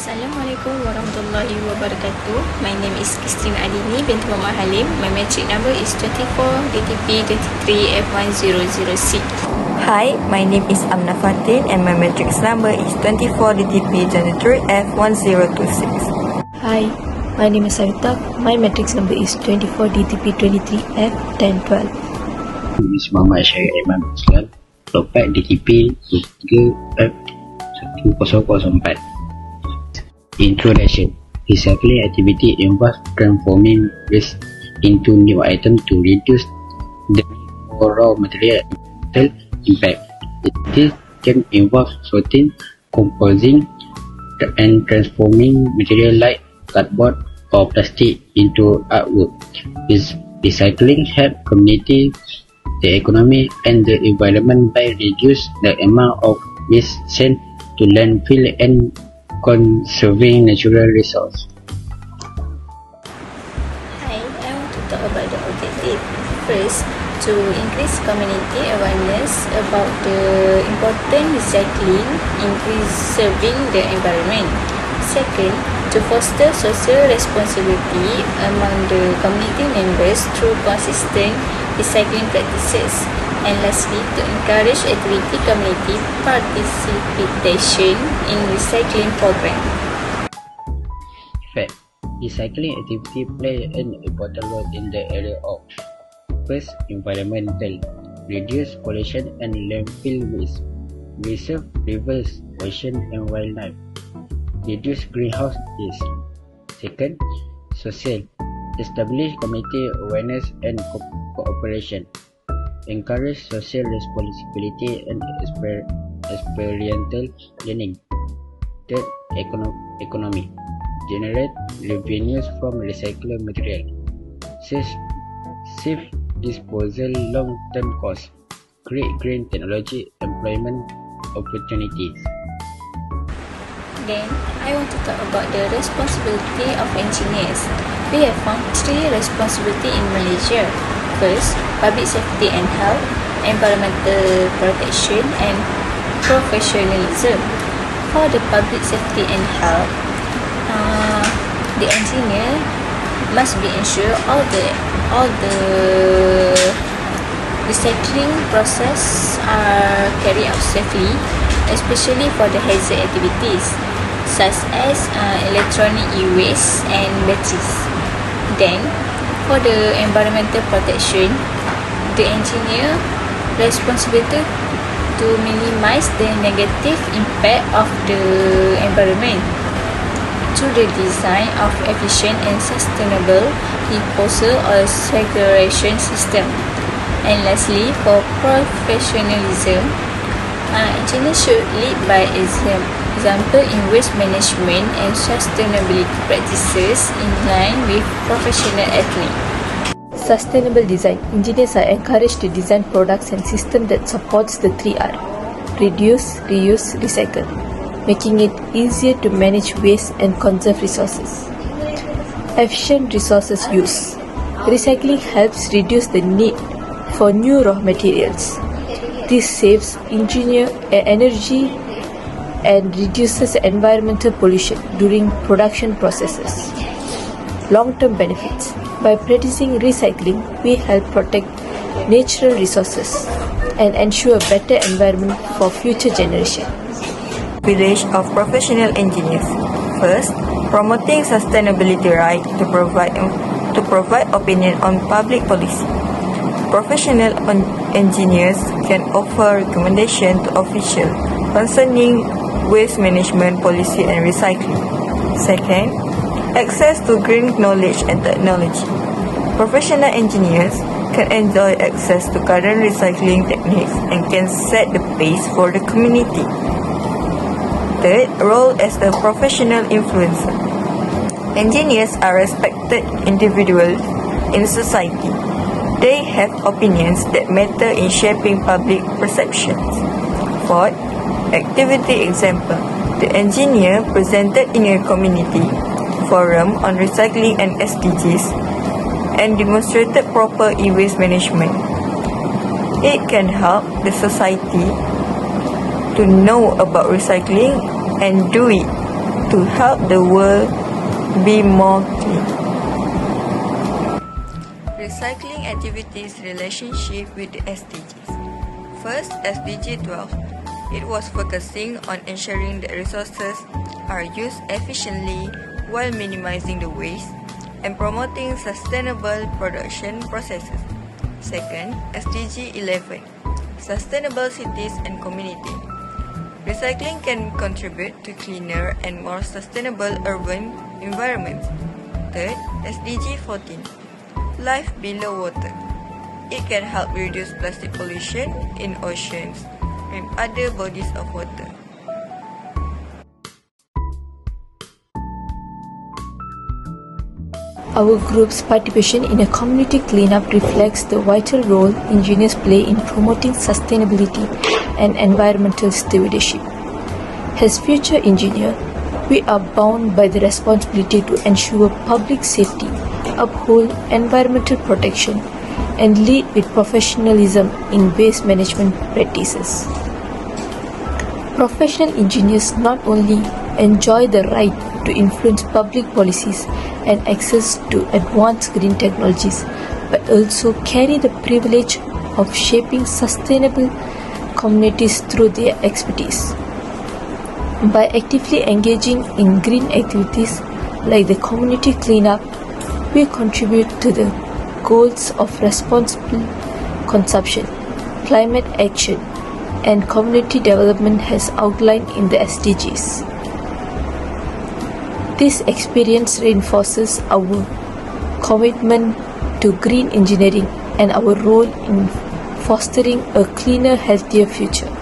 Assalamualaikum warahmatullahi wabarakatuh. My name is Christine Adini binti Muhammad Halim. My metric number is 24 DTP 23 F1006. Hi, my name is Amna Fatin and my matrix number is 24 DTP 23 F1026. Hi, my name is Sarita. My matrix number is 24 DTP 23 F1012. Ini Muhammad Syarif Iman Muslim, 24 DTP 23 F1004. Introduction. Recycling activity involves transforming waste into new items to reduce the need for raw material and impact. This can involve sorting, composing, and transforming material like cardboard or plastic into artwork. Recycling helps community, the economy, and the environment by reduce the amount of waste sent to landfill and conserving natural resources. Hi, I want to talk about the objective. First, to increase community awareness about the important recycling in preserving the environment. Second, to foster social responsibility among the community members through consistent recycling practices. And lastly, to encourage activity community participation in recycling program. Fact. Recycling activity play an important role in the area of first, environmental, reduce pollution and landfill waste, preserve rivers, ocean and wildlife, reduce greenhouse gas. Second, social, establish community awareness and cooperation, encourage social responsibility and experiential learning. Third, economy, generate revenues from recycled material, safe disposal, long-term costs, create green technology, employment opportunities. Then, I want to talk about the responsibility of engineers. We have found three responsibilities in Malaysia. First, public safety and health, environmental protection, and professionalism. For the public safety and health, the engineer must be ensure all the recycling process are carried out safely, especially for the hazard activities such as electronic e-waste and batteries. Then, for the environmental protection, the engineer responsibility to minimize the negative impact of the environment through the design of efficient and sustainable disposal or segregation system. And lastly, for professionalism, engineers should lead by example in waste management and sustainability practices in line with professional athletes. Sustainable design. Engineers are encouraged to design products and systems that supports the 3R: reduce, reuse, recycle, making it easier to manage waste and conserve resources. Efficient resources use. Recycling helps reduce the need for new raw materials. This saves engineer energy and reduces environmental pollution during production processes. Long-term benefits. By practicing recycling, we help protect natural resources and ensure a better environment for future generations. Village of professional engineers. First, promoting sustainability right to provide opinion on public policy. Professional engineers can offer recommendation to officials concerning waste management policy and recycling. Second, access to green knowledge and technology. Professional engineers can enjoy access to current recycling techniques and can set the pace for the community. Third, role as a professional influencer. Engineers are respected individuals in society. They have opinions that matter in shaping public perceptions. Fourth, activity example. The engineer presented in a community forum on recycling and SDGs and demonstrated proper e-waste management. It can help the society to know about recycling and do it to help the world be more clean. Recycling activities relationship with the SDGs. First, SDG 12. It was focusing on ensuring that resources are used efficiently while minimizing the waste and promoting sustainable production processes. Second, SDG 11. Sustainable cities and community. Recycling can contribute to cleaner and more sustainable urban environments. Third, SDG 14. Life below water. It can help reduce plastic pollution in oceans and other bodies of water. Our group's participation in a community cleanup reflects the vital role engineers play in promoting sustainability and environmental stewardship. As future engineers, we are bound by the responsibility to ensure public safety, uphold environmental protection, and lead with professionalism in waste management practices. Professional engineers not only enjoy the right to influence public policies and access to advanced green technologies, but also carry the privilege of shaping sustainable communities through their expertise. By actively engaging in green activities like the community cleanup, we contribute to the goals of responsible consumption, climate action, and community development as outlined in the SDGs. This experience reinforces our commitment to green engineering and our role in fostering a cleaner, healthier future.